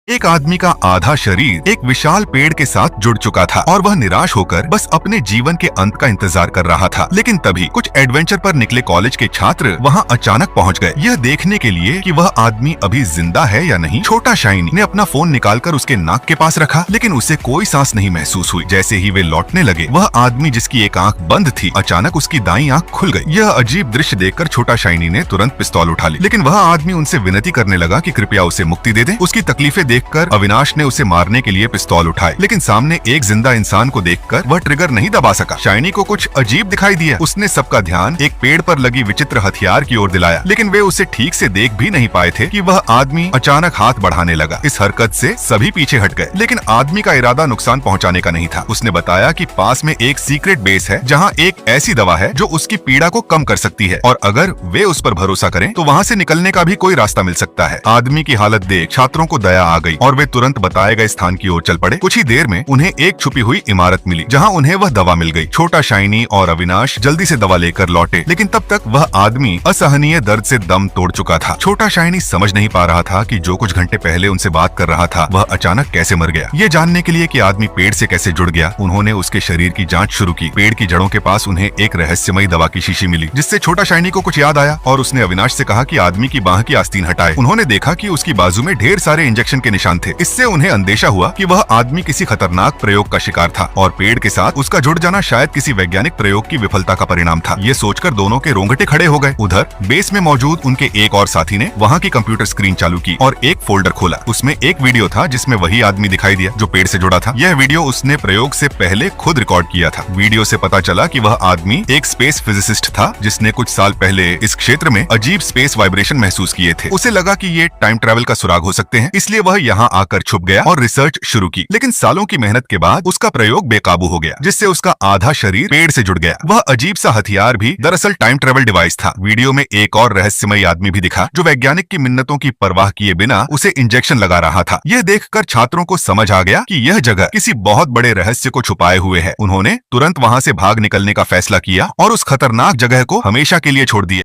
एक आदमी का आधा शरीर एक विशाल पेड़ के साथ जुड़ चुका था और वह निराश होकर बस अपने जीवन के अंत का इंतजार कर रहा था। लेकिन तभी कुछ एडवेंचर पर निकले कॉलेज के छात्र वहां अचानक पहुंच गए, यह देखने के लिए कि वह आदमी अभी जिंदा है या नहीं। छोटा शाइनी ने अपना फोन निकालकर उसके नाक के पास रखा, लेकिन उसे कोई सांस नहीं महसूस हुई। जैसे ही वे लौटने लगे, वह आदमी जिसकी एक आंख बंद थी, अचानक उसकी दाईं आंख खुल गई। यह अजीब दृश्य देखकर छोटा शाइनी ने तुरंत पिस्तौल उठा ली, लेकिन वह आदमी उनसे विनती करने लगा कि कृपया उसे मुक्ति दे दें। उसकी तकलीफें देखकर अविनाश ने उसे मारने के लिए पिस्तौल उठाए, लेकिन सामने एक जिंदा इंसान को देखकर वह ट्रिगर नहीं दबा सका। शाइनी को कुछ अजीब दिखाई दिया। उसने सबका ध्यान एक पेड़ पर लगी विचित्र हथियार की ओर दिलाया, लेकिन वे उसे ठीक से देख भी नहीं पाए थे कि वह आदमी अचानक हाथ बढ़ाने लगा। इस हरकत से सभी पीछे हट गए, लेकिन आदमी का इरादा नुकसान पहुंचाने का नहीं था। उसने बताया कि पास में एक सीक्रेट बेस है जहां एक ऐसी दवा है जो उसकी पीड़ा को कम कर सकती है, और अगर वे उस पर भरोसा करें तो वहां से निकलने का भी कोई रास्ता मिल सकता है। आदमी की हालत देख छात्रों को दया आ गई और वे तुरंत बताए गए स्थान की ओर चल पड़े। कुछ ही देर में उन्हें एक छुपी हुई इमारत मिली जहां उन्हें वह दवा मिल गई। छोटा शाइनी और अविनाश जल्दी से दवा लेकर लौटे, लेकिन तब तक वह आदमी असहनीय दर्द से दम तोड़ चुका था। छोटा शाइनी समझ नहीं पा रहा था कि जो कुछ घंटे पहले उनसे बात कर रहा था वह अचानक कैसे मर गया। ये जानने के लिए कि आदमी पेड़ से कैसे जुड़ गया, उन्होंने उसके शरीर की जांच शुरू की। पेड़ की जड़ों के पास उन्हें एक रहस्यमयी दवा की शीशी मिली, जिससे छोटा शाइनी को कुछ याद आया और उसने अविनाश से कहा कि आदमी की बाह की आस्तीन हटाए। उन्होंने देखा कि उसकी बाजू में ढेर सारे इंजेक्शन के निशान थे। इससे उन्हें अंदेशा हुआ कि वह आदमी किसी खतरनाक प्रयोग का शिकार था और पेड़ के साथ उसका जुड़ जाना शायद किसी वैज्ञानिक प्रयोग की विफलता का परिणाम था। ये सोचकर दोनों के रोंगटे खड़े हो गए। उधर बेस में मौजूद उनके एक और साथी ने वहाँ की कंप्यूटर स्क्रीन चालू की और एक फोल्डर खोला। उसमें एक वीडियो था जिसमें वही आदमी दिखाई दिया जो पेड़ से जुड़ा था। यह वीडियो उसने प्रयोग से पहले खुद रिकॉर्ड किया था। वीडियो से पता चला कि वह आदमी एक स्पेस फिजिसिस्ट था जिसने कुछ साल पहले इस क्षेत्र में अजीब स्पेस वाइब्रेशन महसूस किए थे। उसे लगा कि ये टाइम ट्रैवल का सुराग हो सकते हैं, इसलिए वह यहाँ आकर छुप गया और रिसर्च शुरू की। लेकिन सालों की मेहनत के बाद उसका प्रयोग बेकाबू हो गया, जिससे उसका आधा शरीर पेड़ से जुड़ गया। वह अजीब सा हथियार भी दरअसल टाइम ट्रैवल डिवाइस था। वीडियो में एक और रहस्यमयी आदमी भी दिखा जो वैज्ञानिक की मिन्नतों की परवाह किए बिना उसे इंजेक्शन लगा रहा था। यह देखकर छात्रों को समझ आ गया कि यह जगह किसी बहुत बड़े रहस्य को छुपाए हुए है। उन्होंने तुरंत वहां से भाग निकलने का फैसला किया और उस खतरनाक जगह को हमेशा के लिए छोड़ दिया।